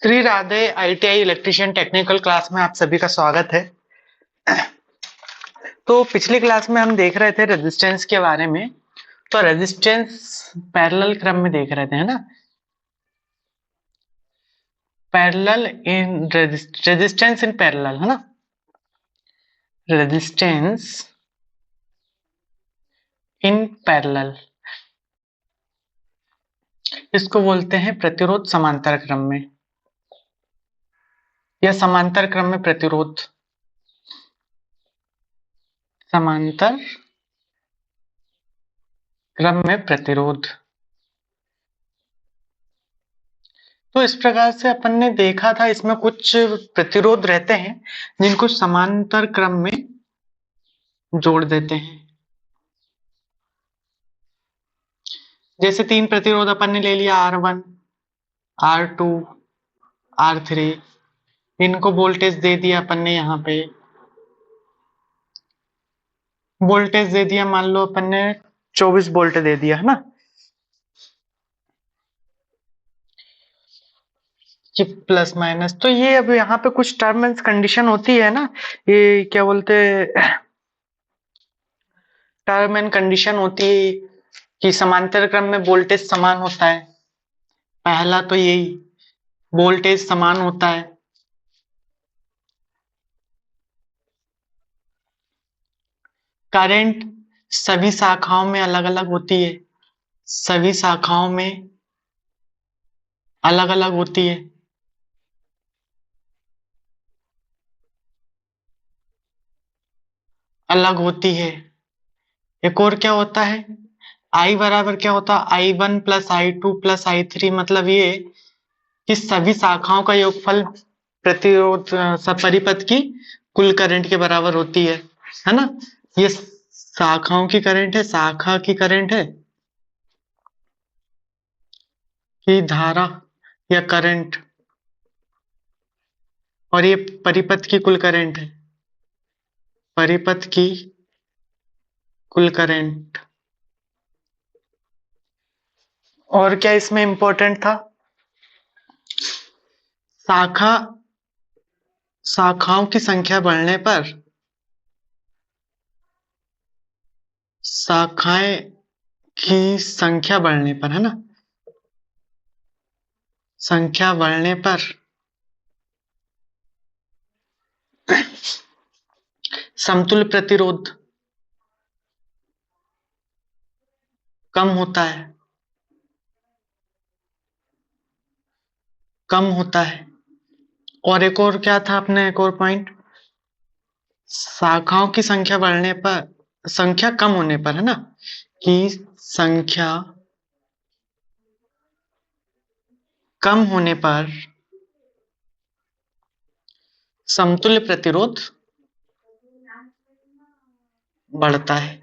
Shri Radhe ITI electrician technical class में आप सभी का स्वागत है। तो पिछली क्लास में हम देख रहे थे रेजिस्टेंस के बारे में। तो रेजिस्टेंस पैरेलल क्रम में देख रहे थे, है ना। Parallel in resistance in parallel, है ना। रेजिस्टेंस इन पैरेलल, इसको बोलते हैं प्रतिरोध समांतर क्रम में या समांतर क्रम में प्रतिरोध। समांतर क्रम में प्रतिरोध। तो इस प्रकार से अपन ने देखा था, इसमें कुछ प्रतिरोध रहते हैं जिनको समांतर क्रम में जोड़ देते हैं। जैसे तीन प्रतिरोध अपन ने ले लिया, R1, R2, R3। इनको वोल्टेज दे दिया अपन ने, यहाँ पे वोल्टेज दे दिया, मान लो अपन ने 24 वोल्ट दे दिया, है ना। कि प्लस माइनस, तो ये अब यहाँ पे कुछ टर्म एंड कंडीशन होती है ना, ये क्या बोलते हैं, टर्म एंड कंडीशन होती है कि समांतर क्रम में वोल्टेज समान होता है। पहला तो यही, वोल्टेज समान होता है। करंट सभी शाखाओं में अलग अलग होती है, सभी शाखाओं में अलग अलग होती है। अलग होती है। एक और क्या होता है, I बराबर क्या होता है, I1 plus I2 plus I3। मतलब ये कि सभी शाखाओं का योगफल प्रतिरोध परिपथ की कुल करंट के बराबर होती है ना। ये शाखाओं की करंट है, शाखा की करंट है कि धारा या करंट, और ये परिपथ की कुल करंट है, परिपथ की कुल करंट। और क्या इसमें इंपॉर्टेंट था, शाखाओं की संख्या बढ़ने पर, शाखाएं की संख्या बढ़ने पर, है ना, संख्या बढ़ने पर समतुल्य प्रतिरोध कम होता है, कम होता है। और एक और क्या था अपने, एक और पॉइंट, शाखाओं की संख्या बढ़ने पर, संख्या कम होने पर, है ना, कि संख्या कम होने पर समतुल्य प्रतिरोध बढ़ता है,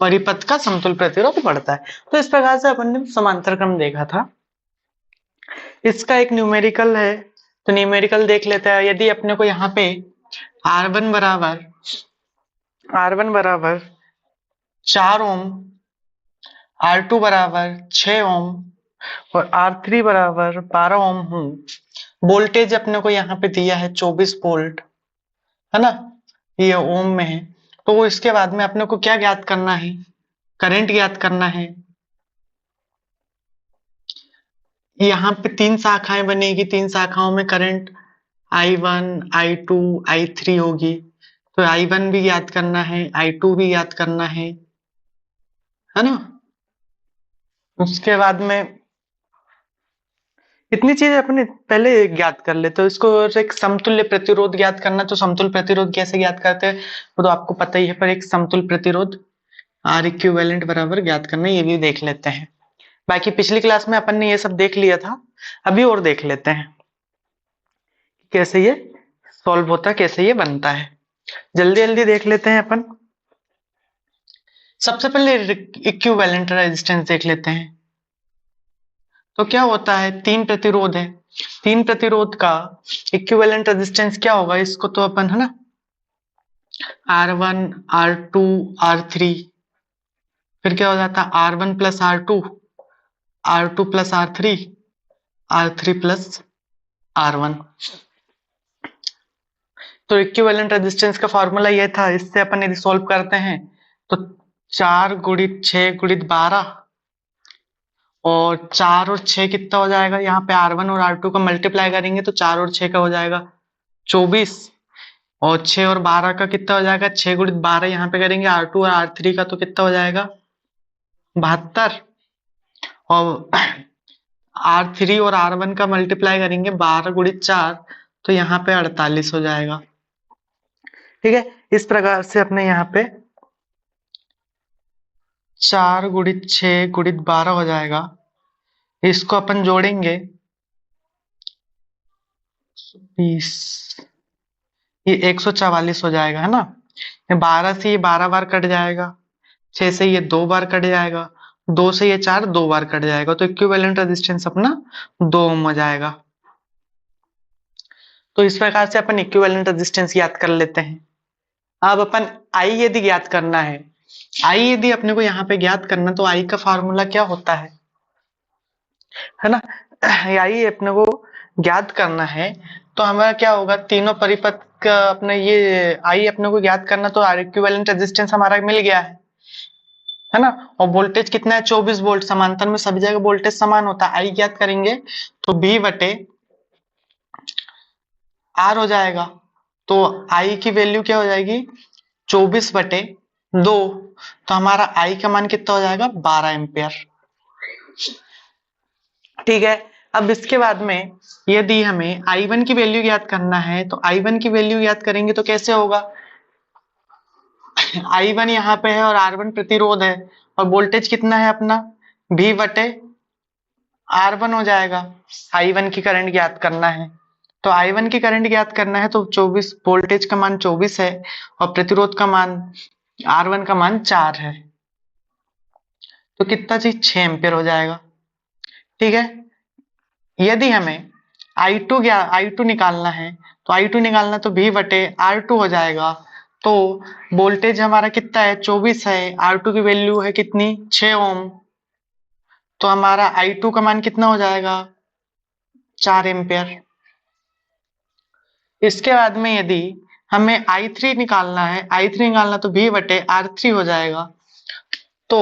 परिपथ का समतुल्य प्रतिरोध बढ़ता है। तो इस प्रकार से अपन ने समांतर क्रम देखा था। इसका एक न्यूमेरिकल है, तो न्यूमेरिकल देख लेते हैं। यदि अपने को यहाँ पे R1 बराबर 4 ओम, R2 बराबर 6 ओम और R3 बराबर 12 ओम हूं, वोल्टेज अपने को यहाँ पे दिया है 24 वोल्ट, है ना, ये ओम में है। तो इसके बाद में अपने को क्या ज्ञात करना है, करंट ज्ञात करना है। यहाँ पे तीन शाखाएं बनेगी, तीन शाखाओं में करंट I1, I2, I3 होगी। तो I1 भी याद करना है, I2 भी याद करना है ना। उसके बाद में इतनी चीजें अपने पहले ज्ञात कर ले। तो इसको एक समतुल्य प्रतिरोध ज्ञात करना, तो समतुल्य प्रतिरोध कैसे ज्ञात करते हैं वो तो आपको पता ही है, पर एक समतुल्य प्रतिरोध R इक्विवेलेंट बराबर ज्ञात करना, ये भी देख लेते हैं। बाकी पिछली क्लास में अपन ने ये सब देख लिया था, अभी और देख लेते हैं कैसे ये सॉल्व होता है, कैसे ये बनता है। जल्दी जल्दी देख लेते हैं अपन। सबसे पहले इक्विवेलेंट रेजिस्टेंस देख लेते हैं। तो क्या होता है, तीन प्रतिरोध है, तीन प्रतिरोध का इक्विवेलेंट रेजिस्टेंस क्या होगा, इसको तो अपन, है ना, R1, R2, R3, फिर क्या हो जाता है R1 plus R2, R2 plus R3, R3 plus R1। तो इक्विवेलेंट रेजिस्टेंस का फॉर्मूला ये था, इससे अपन यदि सॉल्व करते हैं तो 4 गुणित 6 गुणित 12 और 4 और 6 कितना हो जाएगा, यहाँ पे R1 और R2 का मल्टीप्लाई करेंगे तो 4 और 6 का हो जाएगा 24, और 6 और 12 का कितना हो जाएगा, 6 गुणित 12 यहाँ पे करेंगे R2 और R3 का तो कितना हो जाएगा 72, और R3 और R1 का मल्टीप्लाई करेंगे 12 गुणित 4 तो यहाँ पे 48 हो जाएगा। ठीक है, इस प्रकार से अपने यहाँ पे 4 गुणित 6 गुणित 12 हो जाएगा, इसको अपन जोड़ेंगे 20, ये 144 हो जाएगा, है ना। ये 12 से ये 12 बार कट जाएगा, 6 से ये 2 बार कट जाएगा, 2 से ये 4 2 बार कट जाएगा, तो इक्विवेलेंट रेजिस्टेंस अपना 2 ओम हो जाएगा। तो इस प्रकार से अपन इक्विवेलेंट रेजिस्टेंस याद कर लेते हैं। अब अपन आई यदि ज्ञात करना है, आई यदि अपने को यहाँ पे ज्ञात करना, तो आई का फॉर्मूला क्या होता है ना। आई अपने को ज्ञात करना है तो हमारा क्या होगा, तीनों परिपथ का अपने ये आई अपने को ज्ञात करना, तो इक्विवेलेंट रेजिस्टेंस हमारा मिल गया है ना। और वोल्टेज कितना है 24 वोल्ट, समांतर में सभी जगह वोल्टेज समान होता है। आई ज्ञात करेंगे तो V बटे R हो जाएगा, तो आई की वैल्यू क्या हो जाएगी 24 बटे 2, तो हमारा आई का मान कितना हो जाएगा 12 एम्पियर। ठीक है, अब इसके बाद में यदि हमें I1 की वैल्यू ज्ञात करना है, तो I1 की वैल्यू ज्ञात करेंगे तो कैसे होगा, I1 यहाँ पे है और R1 प्रतिरोध है, और वोल्टेज कितना है अपना V बटे R1 हो जाएगा। I1 की करंट ज्ञात करना है, तो I1 की करंट ज्ञात करना है तो 24, वोल्टेज का मान 24 है और प्रतिरोध का मान R1 का मान 4 है, तो कितना चीज 6 एम्पियर हो जाएगा। ठीक है, यदि हमें I2 निकालना है, तो I2 निकालना तो V बटे R2 हो जाएगा, तो वोल्टेज हमारा कितना है 24 है, R2 की वैल्यू है कितनी 6 ओम, तो हमारा I2 का मान कितना हो जाएगा 4 एम्पियर। इसके बाद में यदि हमें I3 निकालना है, I3 निकालना तो V बटे R3 हो जाएगा, तो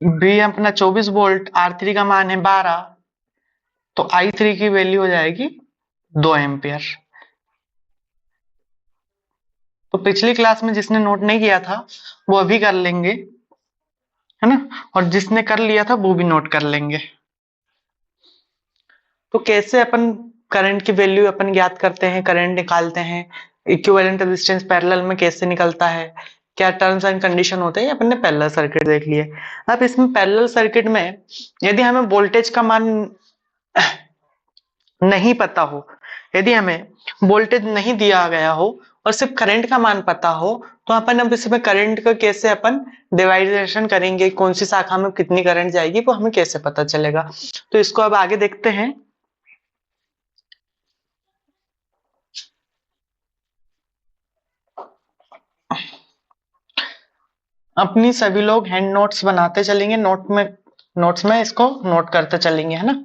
V अपना 24 वोल्ट, R3 का मान है 12, तो I3 की वैल्यू हो जाएगी 2 एम्पियर। तो पिछली क्लास में जिसने नोट नहीं किया था वो अभी कर लेंगे, है ना, और जिसने कर लिया था वो भी नोट कर लेंगे। तो कैसे अपन करंट की वैल्यू अपन ज्ञात करते हैं, करंट निकालते हैं, इक्विवेलेंट रेजिस्टेंस पैरेलल में कैसे निकलता है, क्या टर्म्स एंड कंडीशन होते हैं, अपन ने पैरेलल सर्किट देख लिए। अब इसमें पैरेलल सर्किट में यदि हमें वोल्टेज का मान नहीं पता हो, यदि हमें वोल्टेज नहीं दिया गया हो और सिर्फ करंट का मान पता हो, तो अपन अब इसमें करंट का कैसे अपन डिवाइडेशन करेंगे, कौन सी शाखा में कितनी करंट जाएगी वो हमें कैसे पता चलेगा। तो इसको अब आगे देखते हैं। अपनी सभी लोग हैंड नोट्स बनाते चलेंगे, नोट्स में इसको नोट करते चलेंगे, है ना।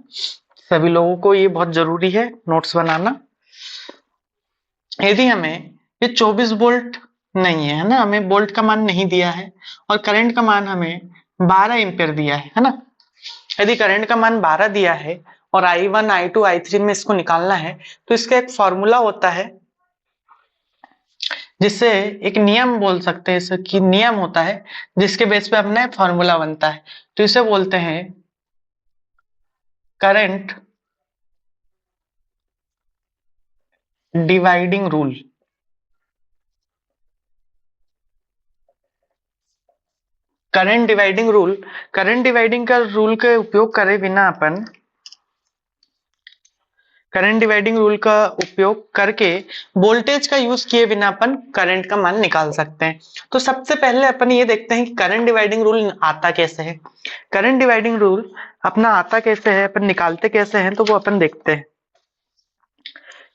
सभी लोगों को ये बहुत जरूरी है नोट्स बनाना। यदि हमें ये 24 वोल्ट नहीं है ना, हमें वोल्ट का मान नहीं दिया है और करंट का मान हमें 12 एम्पियर दिया है ना। यदि करंट का मान 12 दिया है और I1 I2 I3 में इसको निकालना है, तो इसका एक फॉर्मूला होता है जिससे एक नियम बोल सकते हैं, इसे कि नियम होता है जिसके बेस पे अपना फॉर्मूला बनता है, तो इसे बोलते हैं current dividing rule. Current dividing rule, current dividing का रूल के उपयोग करे बिना अपन करंट डिवाइडिंग रूल का उपयोग करके वोल्टेज का यूज किए बिना अपन करंट का मान निकाल सकते हैं। तो सबसे पहले अपन ये देखते हैं कि करंट डिवाइडिंग रूल आता कैसे है। करंट डिवाइडिंग रूल अपना आता कैसे है, अपन निकालते कैसे हैं, तो वो अपन देखते हैं।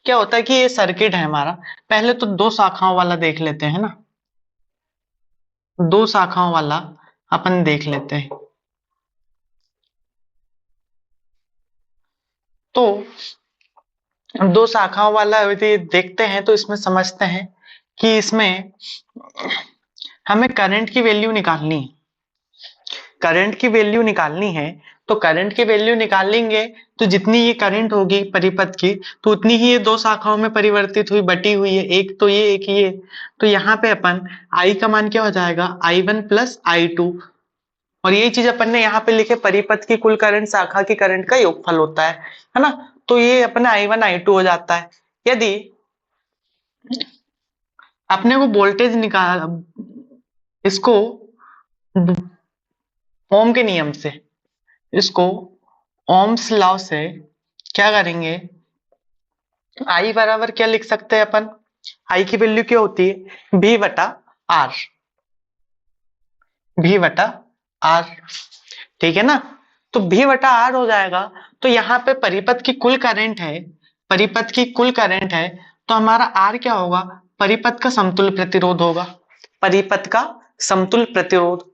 क्या होता है कि ये सर्किट है हमारा, पहले तो 2 शाखाओं वाला देख लेते हैं ना, 2 शाखाओं वाला अपन देख लेते हैं। तो दो शाखाओं वाला यदि देखते हैं तो इसमें समझते हैं कि इसमें हमें करंट की वैल्यू निकालनी है। करंट की वैल्यू निकालनी है तो करंट की वैल्यू निकालेंगे तो जितनी ये करंट होगी परिपथ की तो उतनी ही ये दो शाखाओं में परिवर्तित हुई बटी हुई है, एक तो ये एक ये। तो यहाँ पे अपन I का मान क्या हो जाएगा I1 प्लस I2, और यही चीज अपन ने यहाँ पे लिखे परिपथ की कुल करंट शाखा की करंट का योगफल होता है ना। तो ये अपना I1 I2 हो जाता है। यदि अपने को वोल्टेज निकाल इसको ओम के नियम से, इसको ओम्स लॉ से क्या करेंगे, आई बराबर क्या लिख सकते हैं अपन, आई की वैल्यू क्या होती है V बटा आर, V बटा आर, ठीक है ना। तो V बटा आर हो जाएगा। तो यहाँ पे परिपथ की कुल करंट है, परिपथ की कुल करंट है, तो हमारा आर क्या होगा, परिपथ का समतुल्य प्रतिरोध होगा, परिपथ का समतुल्य प्रतिरोध।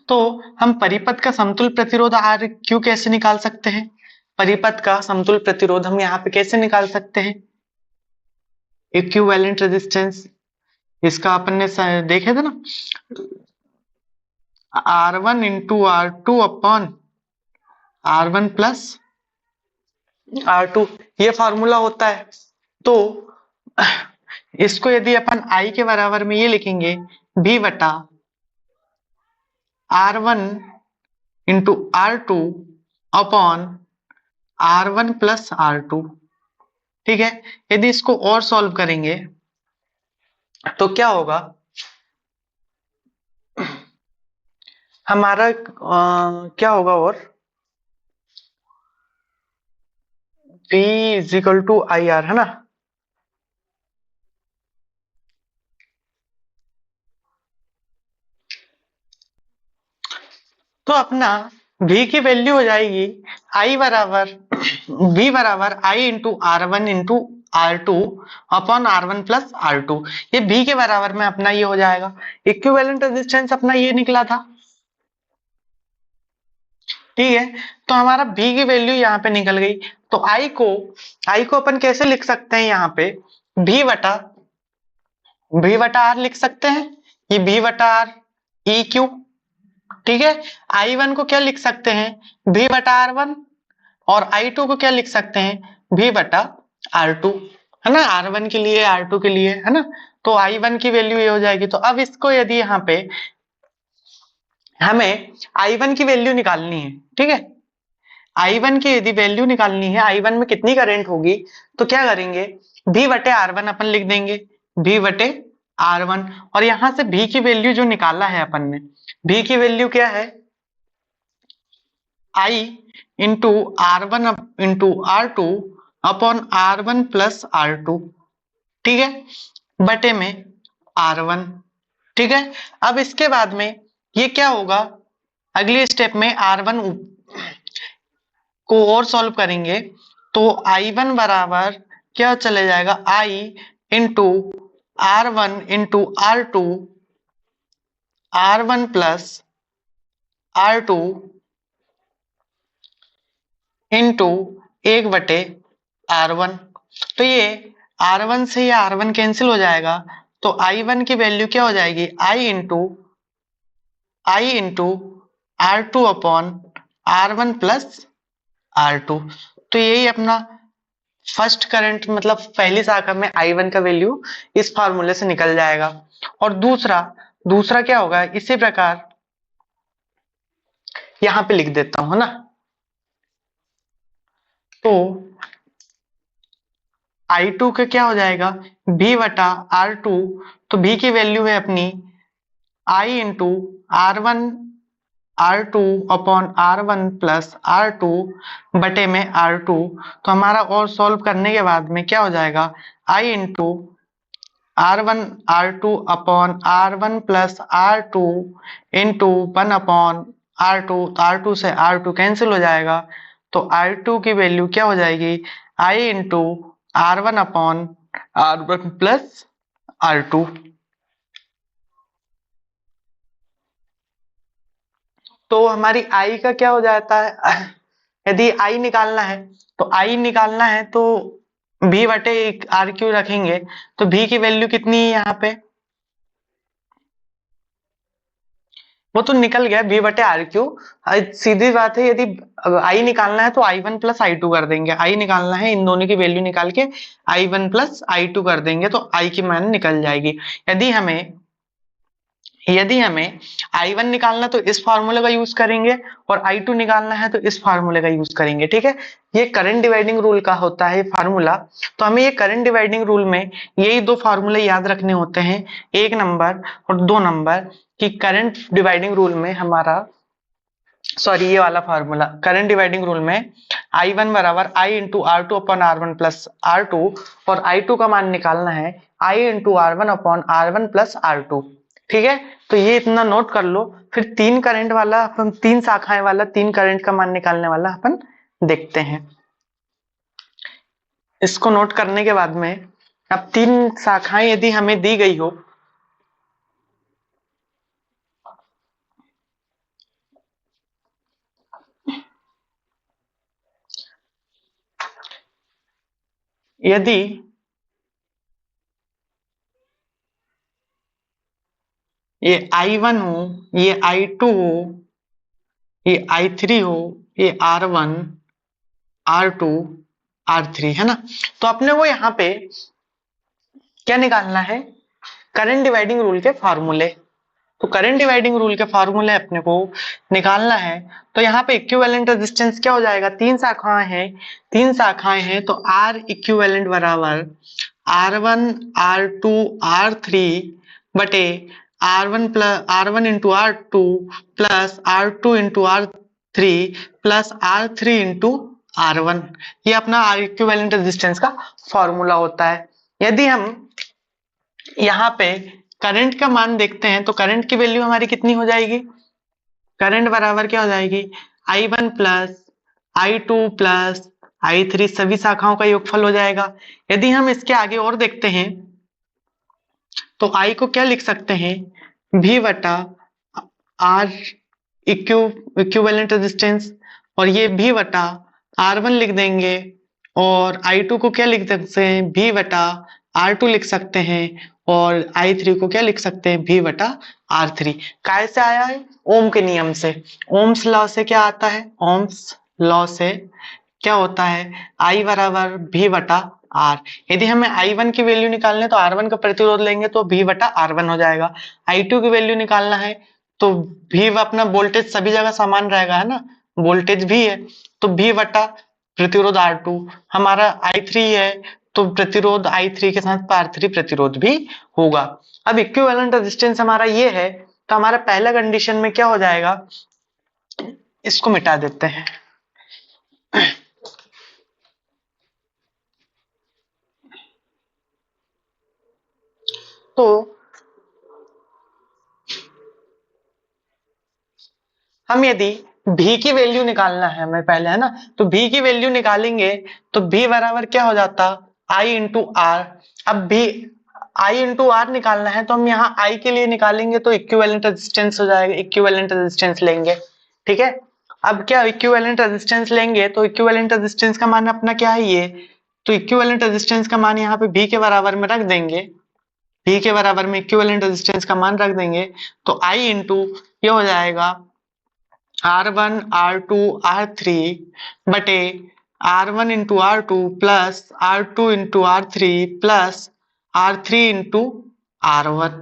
तो हम परिपथ का समतुल्य प्रतिरोध आर क्यू कैसे निकाल सकते हैं, परिपथ का समतुल्य प्रतिरोध हम यहाँ पे कैसे निकाल सकते हैं, इक्विवेलेंट रेजिस्टेंस, इसका अपन ने देखे थे ना, R1 into R2 upon R1 plus R2, ये फॉर्मूला होता है। तो इसको यदि अपन I के बराबर में ये लिखेंगे V बटा R1 into R2 upon R1 plus R2, ठीक है। यदि इसको और सॉल्व करेंगे तो क्या होगा, हमारा क्या होगा, और V is equal to I R, है ना। तो अपना V की वैल्यू हो जाएगी I बराबर V बराबर I into R1 into R2 upon R1 plus R2, ये V के बराबर में अपना ये हो जाएगा। इक्विवेलेंट रेजिस्टेंस अपना ये निकला था, ठीक है। तो हमारा V की वैल्यू यहाँ पे निकल गई। तो I को अपन कैसे लिख सकते हैं, यहाँ पे V बटा R लिख सकते हैं, ये V बटा R ई क्यू, ठीक है। I1 को क्या लिख सकते हैं, V बटा R1, और I2 को क्या लिख सकते हैं, V बटा R2, है ना, R1 के लिए R2 के लिए, है ना। तो I1 की वैल्यू ये हो जाएगी। तो अब इसको यदि यहाँ पे हमें I1 की वैल्यू निकालनी है, ठीक है, I1 की यदि वैल्यू निकालनी है, I1 में कितनी करंट होगी, तो क्या करेंगे, V बटे R1 अपन लिख देंगे, V बटे R1, और यहां से V की वैल्यू जो निकाला है अपन ने, V की वैल्यू क्या है, I into R1 into R2 upon R1 plus R2, ठीक है, बटे में R1, ठीक है। अब इसके बाद में ये क्या होगा, अगले स्टेप में R1 को और सॉल्व करेंगे तो I1 बराबर क्या चले जाएगा, I into R1 into R2 R1 plus R2 into 1/R1। तो ये R1 से ये R1 कैंसिल हो जाएगा, तो I1 की वैल्यू क्या हो जाएगी, I into R2 upon R1 plus R2। तो यही अपना फर्स्ट करंट, मतलब पहली शाखा में I1 का वैल्यू इस फार्मूले से निकल जाएगा। और दूसरा दूसरा क्या होगा, इसी प्रकार यहां पे लिख देता हूं, है ना। तो I2 का क्या हो जाएगा, V बटा R2, तो V की वैल्यू है अपनी I into R1 upon R1 plus R2 बटे में R2। तो हमारा और सॉल्व करने के बाद में क्या हो जाएगा, I into R2 upon R1 plus R2 into 1 upon R2, तो R2 से R2 कैंसिल हो जाएगा। तो R2 की वैल्यू क्या हो जाएगी, I into R1 upon R1 plus R2। तो हमारी I का क्या हो जाता है, यदि आई निकालना है तो भी बटे आर क्यू रखेंगे, तो भी की वैल्यू कितनी है यहाँ पे, वो तो निकल गया बी बटे आर क्यू। सीधी बात है, यदि आई निकालना है तो I one plus I two कर देंगे, आई निकालना है इन दोनों की वैल्यू निकाल के I one plus I two कर देंगे तो आई की मान निकल जाएगी। यदि हमें I1 निकालना तो इस फार्मूले का यूज करेंगे, और I2 निकालना है तो इस फार्मूले का यूज करेंगे। ठीक है, ये करंट डिवाइडिंग रूल का होता है फार्मूला। तो हमें ये करंट डिवाइडिंग रूल में यही दो फार्मूले याद रखने होते हैं, 1 नंबर और 2 नंबर, कि करंट डिवाइडिंग रूल में हमारा, सॉरी ये वाला फार्मूला, करंट डिवाइडिंग रूल में I1 बराबर I into R two upon R one plus R two, और I2 का मान निकालना है I into R one upon R one plus R two. ठीक है, तो ये इतना नोट कर लो। फिर तीन करंट वाला अपन, तीन शाखाएं वाला, तीन करंट का मान निकालने वाला अपन देखते हैं। इसको नोट करने के बाद में अब तीन शाखाएं यदि हमें दी गई हो, यदि ये I1 हो, ये I2 हो, ये I3 हो, ये R1 R2 R3 है ना, तो अपने को यहाँ पे क्या निकालना है, करंट डिवाइडिंग रूल के फार्मूले। तो करंट डिवाइडिंग रूल के फार्मूले अपने को निकालना है, तो यहाँ पे इक्विवेलेंट रेजिस्टेंस क्या हो जाएगा, तीन शाखाएं हैं तो R इक्विवेलेंट बराबर R1 R2 R3 बटे R1 into R2 plus R2 into R3 plus R3 into R1। ये अपना R इक्विवेलेंट रेजिस्टेंस का फॉर्मूला होता है। यदि हम यहाँ पे करंट का मान देखते हैं तो करंट की वैल्यू हमारी कितनी हो जाएगी, करंट बराबर क्या हो जाएगी, I1 plus I2 plus I3, सभी शाखाओं का योगफल हो जाएगा। यदि हम इसके आगे और देखते हैं तो I को क्या लिख सकते हैं, V बटा R इक्विवेलेंट रेजिस्टेंस, और ये V बटा R1 लिख देंगे, और I2 को क्या लिख सकते हैं, V बटा R2 लिख सकते हैं, और I3 को क्या लिख सकते हैं, V बटा R3। कैसे आया है, ओम के नियम से। ओम्स लॉ से क्या आता है, ओम्स लॉ से क्या होता है, I बराबर V बटा R। यदि हमें I1 की वैल्यू निकालनी है तो R1 का प्रतिरोध लेंगे तो V बटा R1 हो जाएगा। I2 की वैल्यू निकालना है तो V अपना वोल्टेज सभी जगह समान रहेगा, है ना, वोल्टेज भी है तो V बटा प्रतिरोध R2। हमारा I3 है तो प्रतिरोध I3 के साथ R3 प्रतिरोध भी होगा। अब इक्विवेलेंट रेजिस्टेंस हमारा ये है, तो हमारा पहला कंडीशन में क्या हो जाएगा, इसको मिटा देते हैं। तो हम यदि V की वैल्यू निकालना है हमें पहले, है ना, तो V की वैल्यू निकालेंगे तो V बराबर क्या हो जाता, I इंटू आर। अब V I इंटू आर निकालना है तो हम यहाँ I के लिए निकालेंगे तो इक्विवेलेंट रेजिस्टेंस हो जाएगा, इक्विवेलेंट रेजिस्टेंस लेंगे। ठीक है, अब क्या इक्विवेलेंट रेजिस्टेंस लेंगे तो इक्विवेलेंट रेजिस्टेंस का मान अपना क्या है ये, तो इक्विवेलेंट रेजिस्टेंस का मान यहाँ पे V के बराबर में रख देंगे, V के बराबर में इक्विवेलेंट रेजिस्टेंस का मान रख देंगे तो I इंटू ये हो जाएगा R1 R2 R3 बटे R1 into R2 plus R2 into R3 plus R3 into R1,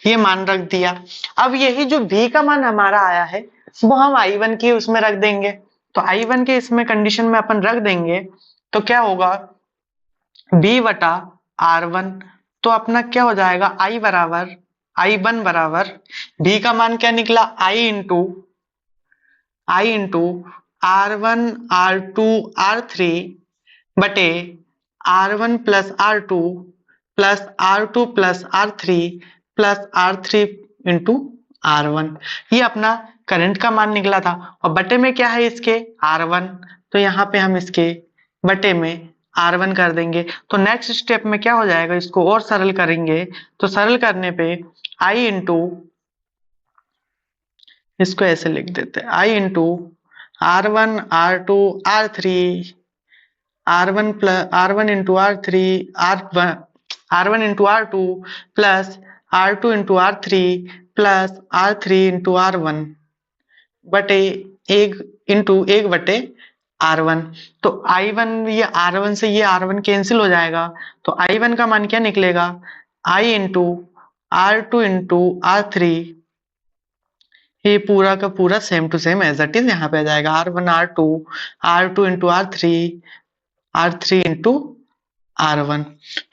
ये मान रख दिया। अब यही जो V का मान हमारा आया है वो हम I1 की उसमें रख देंगे, तो I1 के इसमें कंडीशन में अपन रख देंगे तो क्या होगा, V बटा R1। तो अपना क्या हो जाएगा, I बराबर I1 बराबर V का मान क्या निकला, I into R1 R2 R3 बटे R1 plus R2 plus R2 plus R3 plus R3 into R1, ये अपना करंट का मान निकला था। और बटे में क्या है इसके, R1, तो यहाँ पे हम इसके बटे में R1 कर देंगे। तो नेक्स्ट स्टेप में क्या हो जाएगा, इसको और सरल करेंगे तो सरल करने पे I इंटू, इसको ऐसे लिख देते हैं, I into R1 R2 R3 R1 plus R1 into R3 R1 into R2 plus R2 into R3 plus R3 into R1 बटे एक इंटू एक बटे R1। तो I1 ये R1 से ये R1 कैंसिल हो जाएगा, तो I1 का मान क्या निकलेगा, I into R2 into R3, ये पूरा का पूरा same to same as it is यहाँ पे आ जाएगा, R1 R2 R2 into R3 R3 into R1।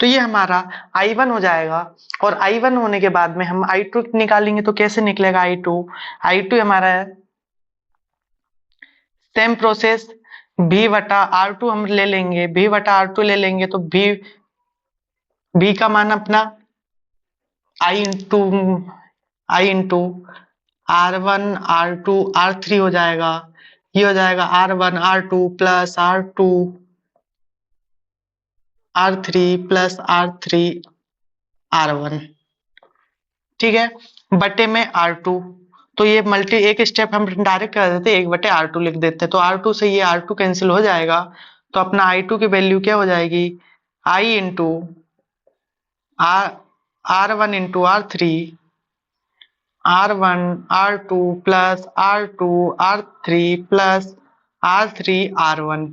तो ये हमारा I1 हो जाएगा, और I1 होने के बाद में हम I2 निकालेंगे तो कैसे निकलेगा I2, I2 हमारा है सेम प्रोसेस, V बटा R2 हम ले लेंगे, V बटा R2 ले लेंगे तो V का मान अपना I into R1 R2 R3 हो जाएगा, ये हो जाएगा R1 R2 plus R2 R3 plus R3 R1, ठीक है, बटे में R2। तो ये मल्टी एक स्टेप हम डायरेक्ट कर देते, एक बटे R2 लिख देते, तो R2 से ये R2 कैंसिल हो जाएगा, तो अपना I2 की वैल्यू क्या हो जाएगी, I into R1 into R3 R1 R2 plus R2 R3 plus R3 R1।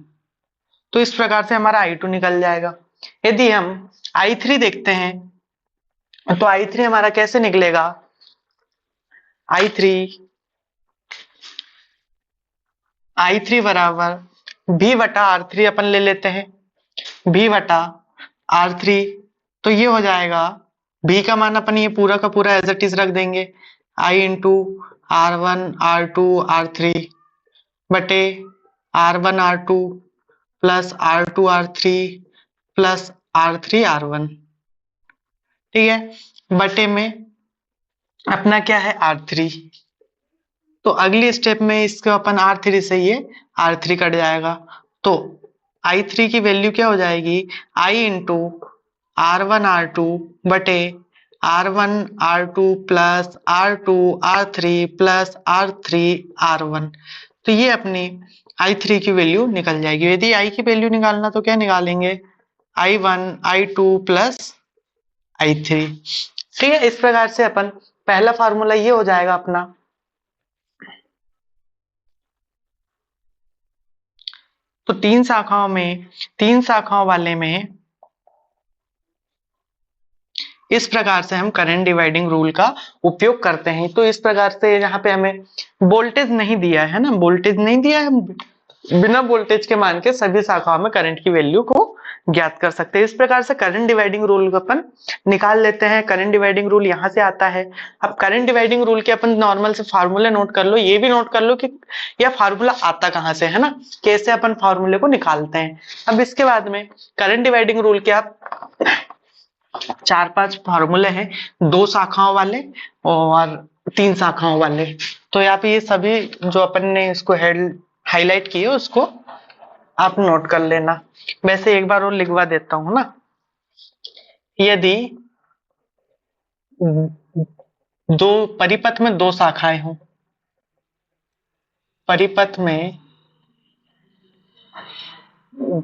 तो इस प्रकार से हमारा I2 निकल जाएगा। यदि हम I3 देखते हैं तो I3 हमारा कैसे निकलेगा, I3 बराबर V बटा R3 अपन ले लेते हैं, V बटा R3, तो ये हो जाएगा V का मान अपन ये पूरा का पूरा एज इट इज रख देंगे, I into R1 R2 R3 बटे R1 R2 plus R2 R3 plus R3 R1, ठीक है, बटे में अपना क्या है R3। तो अगली स्टेप में इसको अपन R3 से ये R3 कट जाएगा, तो I3 की वैल्यू क्या हो जाएगी, I इंटू R1 R2 बटे R1 R2 plus R2 R3 plus R3 R1। तो ये अपनी I3 की वैल्यू निकल जाएगी। यदि I की वैल्यू निकालना तो क्या निकालेंगे, I1 I2 प्लस I3, ठीक है। इस प्रकार से अपन पहला फार्मूला ये हो जाएगा अपना। तो तीन शाखाओं वाले में इस प्रकार से हम करंट डिवाइडिंग रूल का उपयोग करते हैं। तो इस प्रकार से यहाँ पे हमें वोल्टेज नहीं दिया है ना, वोल्टेज नहीं दिया है, बिना वोल्टेज के मान के सभी शाखाओं में करंट की वैल्यू को ज्ञात कर सकते हैं। इस प्रकार से करंट डिवाइडिंग रूल को अपन निकाल लेते हैं। करंट डिवाइडिंग रूल यहाँ से आता है। अब करंट डिवाइडिंग रूल के अपन नॉर्मल से फार्मूले नोट कर लो, ये भी नोट कर लो कि यह फार्मूला आता कहाँ से है ना, कैसे अपन फार्मूले को निकालते हैं। अब इसके बाद में करंट डिवाइडिंग रूल के आप 4-5 फार्मूले हैं, 2 शाखाओं वाले और 3 शाखाओं वाले। तो यहाँ पे ये सभी जो अपन ने इसको हाईलाइट किए उसको आप नोट कर लेना। वैसे एक बार और लिखवा देता हूं ना, यदि दो परिपथ में 2 शाखाएं हों, परिपथ में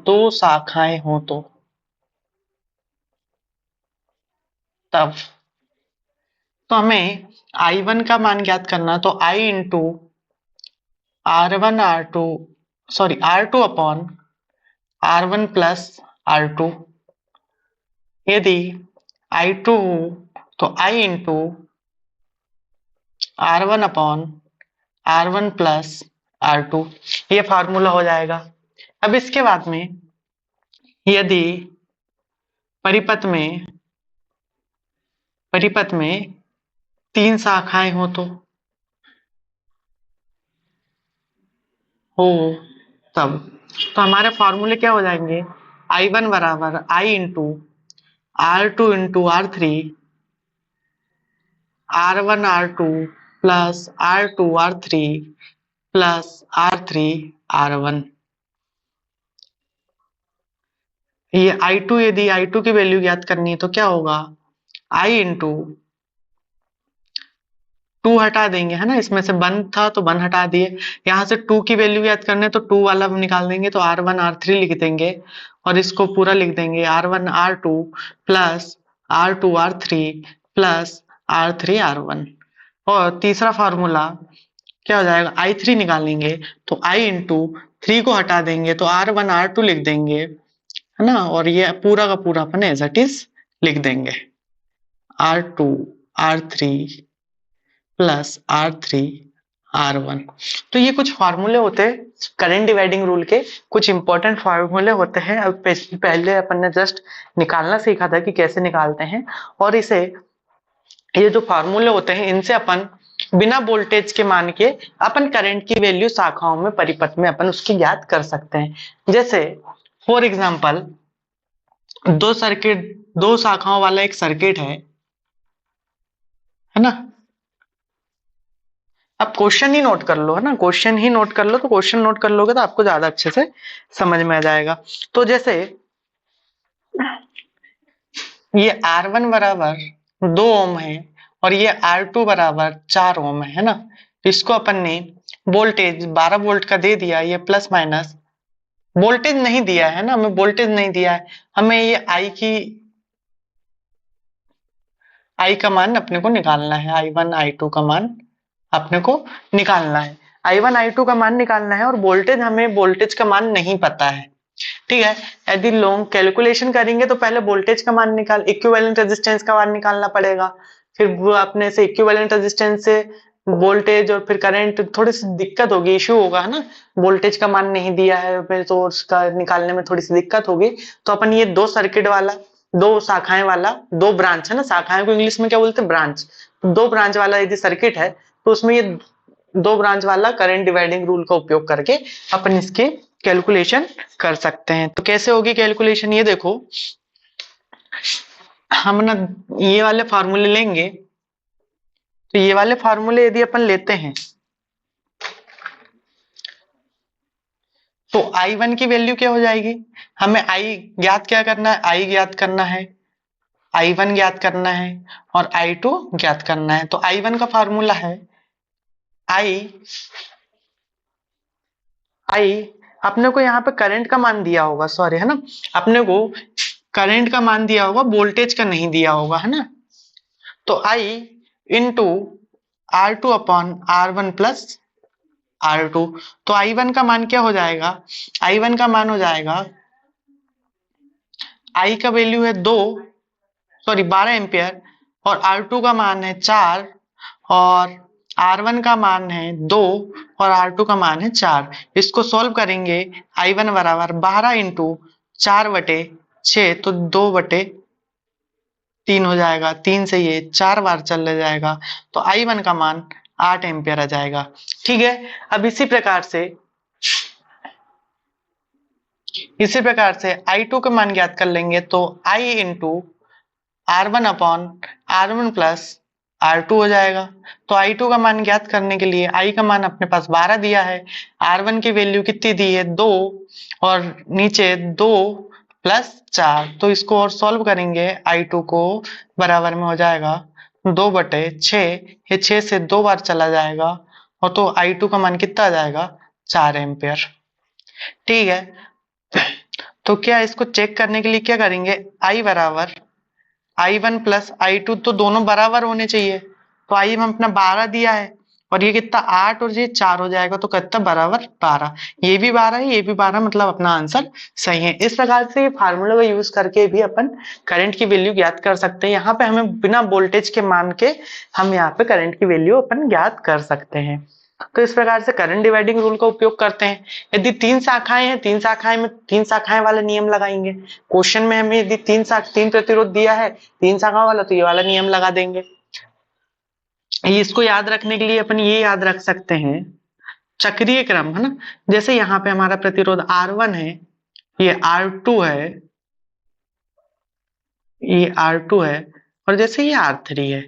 2 शाखाएं हों तो तब तो हमें I1 का मान ज्ञात करना, तो I into R1 R2 sorry R2 upon R1 plus R2। यदि I2 तो I into R1 upon R1 plus R2, ये फार्मूला हो जाएगा। अब इसके बाद में यदि परिपथ में 3 शाखाएं हो तब तो हमारे फॉर्मूले क्या हो जाएंगे, I1 बराबर I into R2 into R3 R1 R2 plus R2 R3 plus R3 R1। ये I2, यदि I2 की वैल्यू ज्ञात करनी है तो क्या होगा, I इंटू 2 हटा देंगे, है ना, इसमें से 1 था तो 1 हटा दिए। यहाँ से 2 की वैल्यू याद करने तो 2 वाला निकाल देंगे, तो R1 R3 लिख देंगे और इसको पूरा लिख देंगे R1 R2 plus R2 R3 plus R3 R1। और तीसरा फार्मूला क्या हो जाएगा, I3 निकालेंगे तो I इंटू 3 को हटा देंगे तो R1 R2 लिख देंगे, है ना, और ये पूरा का पूरा अपन एज इट इज लिख देंगे R2 R3 plus R3 R1। तो ये कुछ फार्मूले होते हैं करंट डिवाइडिंग रूल के, कुछ इंपॉर्टेंट फार्मूले होते हैं। अब पहले अपन ने जस्ट निकालना सीखा था कि कैसे निकालते हैं, और इसे ये जो फार्मूले होते हैं इनसे अपन बिना वोल्टेज के मान के अपन करंट की वैल्यू शाखाओं में परिपथ में अपन उसकी ज्ञात कर सकते हैं। जैसे फॉर एग्जांपल दो शाखाओं वाला एक सर्किट है ना। अब क्वेश्चन ही नोट कर लो, है ना, क्वेश्चन ही नोट कर लो, तो क्वेश्चन नोट कर लोगे तो आपको ज्यादा अच्छे से समझ में आ जाएगा। तो जैसे ये R1 बराबर 2 ओम है और ये R2 बराबर 4 ओम है ना। इसको अपन ने वोल्टेज 12 वोल्ट का दे दिया, ये प्लस माइनस वोल्टेज नहीं दिया है ना, हमें वोल्टेज नहीं दिया है, हमें ये आई का मान अपने को निकालना है, I1 I2 का मान अपने को निकालना है, I1 I2 का मान निकालना है, और वोल्टेज हमें वोल्टेज का मान नहीं पता है, ठीक है। यदि लॉन्ग कैलकुलेशन करेंगे तो पहले वोल्टेज का मान निकाल इक्विवेलेंट रेजिस्टेंस का मान निकालना पड़ेगा, फिर वो अपने से इक्विवेलेंट रेजिस्टेंस से वोल्टेज और फिर करंट, थोड़ी सी दिक्कत होगी, इश्यू होगा, है ना, वोल्टेज का मान नहीं दिया है फिर तो उसका निकालने में थोड़ी सी दिक्कत होगी। तो अपन ये दो सर्किट वाला, दो शाखाएं वाला, दो ब्रांच, है ना, शाखाएं को इंग्लिश में क्या बोलते हैं, ब्रांच, दो ब्रांच वाला यदि सर्किट है तो उसमें ये दो ब्रांच वाला करंट डिवाइडिंग रूल का उपयोग करके अपन इसके कैलकुलेशन कर सकते हैं। तो कैसे होगी कैलकुलेशन, ये देखो, हम ना ये वाले फार्मूले लेंगे, तो ये वाले फार्मूले यदि अपन लेते हैं तो I1 की वैल्यू क्या हो जाएगी, हमें I ज्ञात क्या करना है, I ज्ञात करना है, I1 ज्ञात करना है और I2 ज्ञात करना है। तो I1 का फार्मूला है I अपने को यहाँ पे करंट का मान दिया होगा, सॉरी, है ना, अपने को करंट का मान दिया होगा, वोल्टेज का नहीं दिया होगा, है ना। तो I into R2 upon R1 plus R2। तो I1 का मान क्या हो जाएगा, I1 का मान हो जाएगा, I का वैल्यू है 12 एम्पियर, और R2 का मान है 4, और R1 का मान है 2 और R2 का मान है 4। इसको सॉल्व करेंगे, I1 बराबर 12 इंटू 4/6, तो 2/3 हो जाएगा, 3 से ये 4 बार चले जाएगा, तो I1 का मान 8 एम्पियर आ जाएगा, ठीक है। अब इसी प्रकार से I2 का मान ज्ञात कर लेंगे, तो I into R1 upon R1 plus R2 हो जाएगा। तो I2 का मान ज्ञात करने के लिए I का मान अपने पास 12 दिया है, R1 की वैल्यू कितनी दी है 2, और नीचे 2 प्लस 4, तो इसको और सॉल्व करेंगे, I2 को बराबर में हो जाएगा 2/6, ये 6 से 2 बार चला जाएगा, और तो I2 का मान कितना आ जाएगा 4 एम्पियर, ठीक है। तो क्या इसको चेक करने के लिए क्या करेंगे, I बराबर I1 प्लस I2 तो दोनों बराबर होने चाहिए, तो I में अपना 12 दिया है और ये कितना 8 और ये 4 हो जाएगा, तो कितना बराबर 12, ये भी 12 है, ये भी 12, मतलब अपना आंसर सही है। इस प्रकार से फार्मूले का यूज करके भी अपन करंट की वैल्यू ज्ञात कर सकते हैं। यहाँ पे हमें बिना वोल्टेज के मान के हम यहाँ पे करंट की वैल्यू अपन ज्ञात कर सकते हैं। तो इस प्रकार से करंट डिवाइडिंग रूल का उपयोग करते हैं। यदि 3 शाखाएं हैं, 3 शाखाएं में 3 शाखाएं वाला नियम लगाएंगे। क्वेश्चन में हमें यदि 3 प्रतिरोध दिया है 3 शाखा वाला, तो ये वाला नियम लगा देंगे। इसको याद रखने के लिए अपन ये याद रख सकते हैं चक्रीय क्रम, है ना। जैसे यहाँ पे हमारा प्रतिरोध R1 है, ये R2 है, ये R2 है, और जैसे ये R3 है,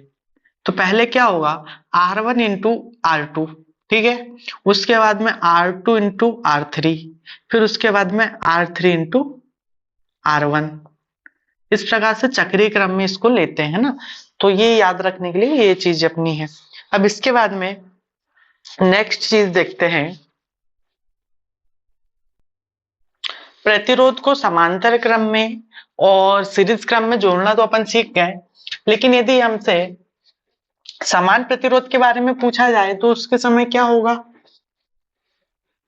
तो पहले क्या होगा R1 इंटू R2, ठीक है, उसके बाद में R2 इंटू R3, फिर उसके बाद में R3 इंटू R1। इस प्रकार से चक्रीय क्रम में इसको लेते हैं ना। तो ये याद रखने के लिए ये चीज अपनी है। अब इसके बाद में नेक्स्ट चीज देखते हैं, प्रतिरोध को समांतर क्रम में और सीरीज क्रम में जोड़ना तो अपन सीख गए, लेकिन यदि हमसे समान प्रतिरोध के बारे में पूछा जाए तो उसके समय क्या होगा।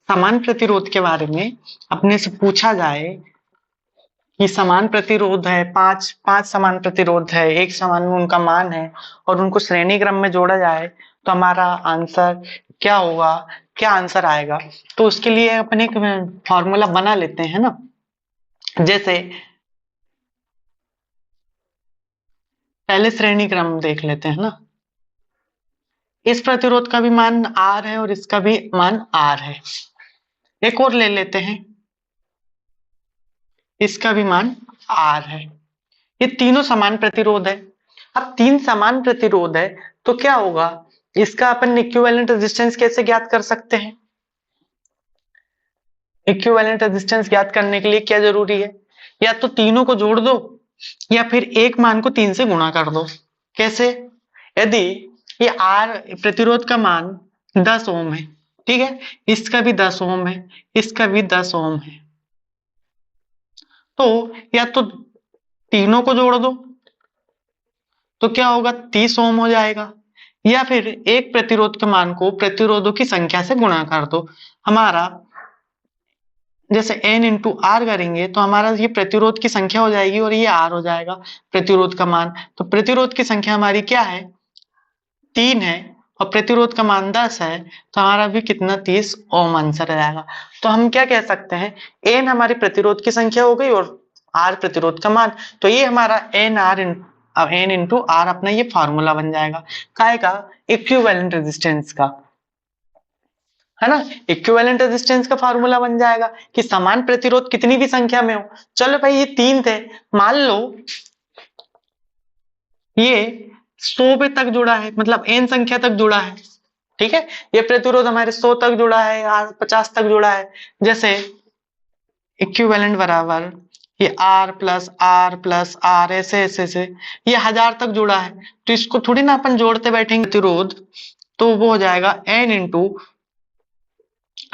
समान प्रतिरोध के बारे में अपने से पूछा जाए कि समान प्रतिरोध है, पांच समान प्रतिरोध है, एक समान में उनका मान है और उनको श्रेणी क्रम में जोड़ा जाए तो हमारा आंसर क्या होगा, क्या आंसर आएगा। तो उसके लिए अपन एक फॉर्मूला बना लेते हैं ना। जैसे पहले श्रेणी क्रम देख लेते हैं ना। इस प्रतिरोध का भी मान R है और इसका भी मान R है। एक और ले लेते हैं, इसका भी मान R है। ये तीनों समान प्रतिरोध है। अब तीन समान प्रतिरोध है तो क्या होगा, इसका अपन इक्विवेलेंट रेजिस्टेंस कैसे ज्ञात कर सकते हैं। इक्विवेलेंट रेजिस्टेंस ज्ञात करने के लिए क्या जरूरी है, या तो तीनों को जोड़ दो या फिर एक मान को 3 से गुणा कर दो। कैसे, यदि ये R प्रतिरोध का मान 10 ओम है, ठीक है, इसका भी 10 ओम है, इसका भी 10 ओम है, तो या तो तीनों को जोड़ दो तो क्या होगा 30 ओम हो जाएगा, या फिर एक प्रतिरोध के मान को प्रतिरोधों की संख्या से गुणा कर दो। हमारा जैसे n इंटू आर करेंगे तो हमारा ये प्रतिरोध की संख्या हो जाएगी और ये R हो जाएगा प्रतिरोध का मान। तो प्रतिरोध की संख्या हमारी क्या है, 3 है और प्रतिरोध का मान 10 है, तो हमारा भी कितना 30 ओम आंसर आ जाएगा। तो हम क्या कह सकते हैं, n हमारी प्रतिरोध की संख्या हो गई और R प्रतिरोध का मान। तो ये हमारा n इंटू आर अपना ये फॉर्मूला बन जाएगा काय का, इक्विवेलेंट रेजिस्टेंस का, है ना। इक्विवेलेंट रेजिस्टेंस का फॉर्मूला बन जाएगा कि समान प्रतिरोध कितनी भी संख्या में हो। चलो भाई ये 3 थे, मान लो ये 100 पे तक जुड़ा है, मतलब n संख्या तक जुड़ा है, ठीक है। ये प्रतिरोध हमारे 100 तक जुड़ा है या 50 तक जुड़ा है। जैसे इक्विवेलेंट बराबर ये R प्लस R ऐसे ऐसे ऐसे ये 1000 तक जुड़ा है, तो इसको थोड़ी ना अपन जोड़ते बैठेंगे प्रतिरोध, तो वो हो जाएगा n इंटू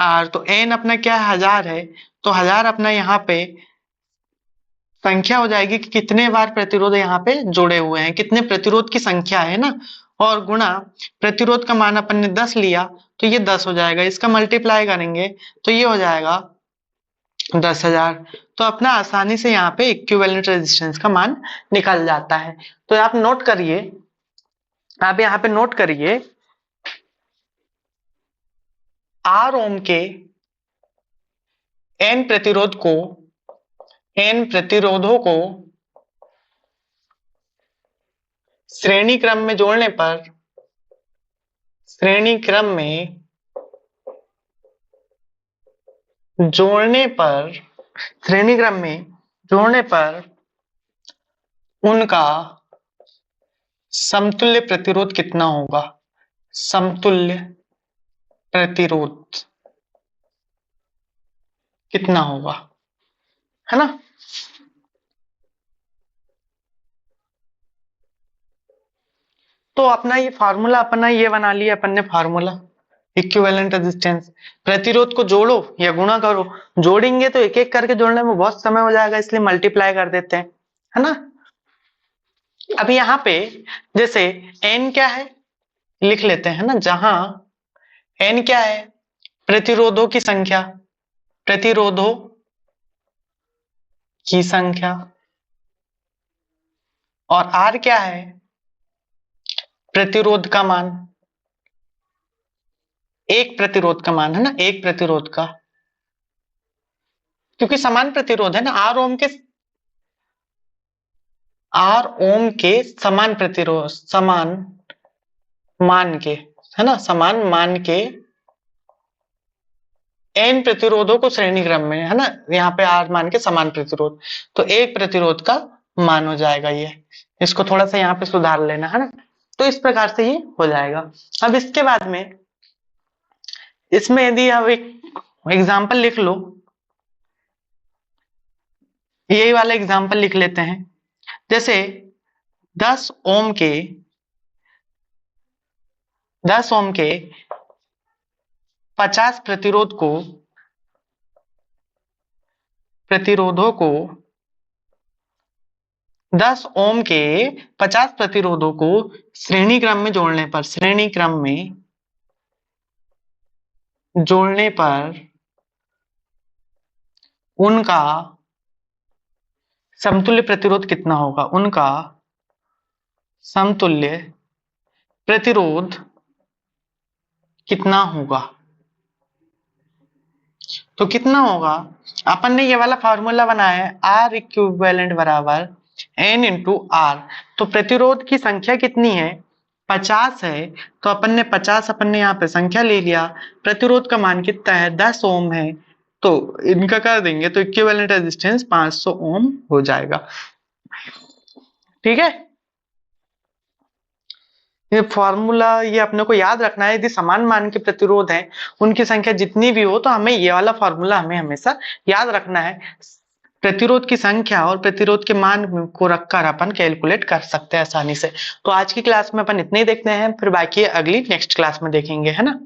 R। तो n अपना क्या है 1000 है, तो 1000 अपना यहाँ पे संख्या हो जाएगी कि कितने बार प्रतिरोध यहाँ पे जुड़े हुए हैं, कितने प्रतिरोध की संख्या है ना, और गुणा प्रतिरोध का मान अपन ने 10 लिया तो ये 10 हो जाएगा, इसका मल्टीप्लाई करेंगे तो ये हो जाएगा 10,000। तो अपना आसानी से यहाँ पे इक्विवेलेंट रेजिस्टेंस का मान निकल जाता है। तो आप नोट करिए, आप यहाँ पे नोट करिए, R ओम के n प्रतिरोधों को श्रेणी क्रम में जोड़ने पर, श्रेणी क्रम में जोड़ने पर, श्रेणी क्रम में जोड़ने पर उनका समतुल्य प्रतिरोध कितना होगा, समतुल्य प्रतिरोध कितना होगा, है ना। तो अपना ये फार्मूला अपना ये बना लिया अपन ने फार्मूला, इक्विवेलेंट रेजिस्टेंस। प्रतिरोध को जोड़ो या गुणा करो, जोड़ेंगे तो एक एक करके जोड़ने में बहुत समय हो जाएगा, इसलिए मल्टीप्लाई कर देते हैं, है ना। अब यहाँ पे जैसे n क्या है लिख लेते हैं ना, जहां n क्या है प्रतिरोधों की संख्या, प्रतिरोधों की संख्या, और R क्या है प्रतिरोध का मान, एक प्रतिरोध का मान, है ना, एक प्रतिरोध का, क्योंकि समान प्रतिरोध है ना, R ओम के समान प्रतिरोध, समान मान के, है ना, समान मान के n प्रतिरोधों को श्रेणी क्रम में, है ना, यहाँ पे R मान के समान प्रतिरोध, तो एक प्रतिरोध का मान हो जाएगा ये। इसको थोड़ा सा यहाँ पे सुधार लेना, है ना। तो इस प्रकार से ये हो जाएगा। अब इसके बाद में इसमें यदि आप एक एग्जाम्पल लिख लो, यही वाला एग्जाम्पल लिख लेते हैं। जैसे 10 ओम के 10 ओम के 50 प्रतिरोधों को 10 ओम के 50 प्रतिरोधों को श्रेणी क्रम में जोड़ने पर उनका समतुल्य प्रतिरोध कितना होगा? उनका समतुल्य प्रतिरोध कितना होगा? तो कितना होगा? अपन ने ये वाला फॉर्मूला बनाया है, आर इक्विवेलेंट बराबर एन इंटू आर। तो प्रतिरोध की संख्या कितनी है? 50 है, तो अपन ने 50 अपन ने यहाँ पे संख्या ले लिया। प्रतिरोध का मान कितना है? 10 ओम है, तो इनका कर देंगे तो इक्विवेलेंट रेजिस्टेंस 500 ओम हो जाएगा। ठीक है, ये फॉर्मूला ये अपने को याद रखना है। यदि समान मान के प्रतिरोध है, उनकी संख्या जितनी भी हो, तो हमें ये वाला फॉर्मूला हमें हमेशा याद रखना है। प्रतिरोध की संख्या और प्रतिरोध के मान को रखकर अपन कैलकुलेट कर सकते हैं आसानी से। तो आज की क्लास में अपन इतने ही देखते हैं, फिर बाकी अगली नेक्स्ट क्लास में देखेंगे, है ना।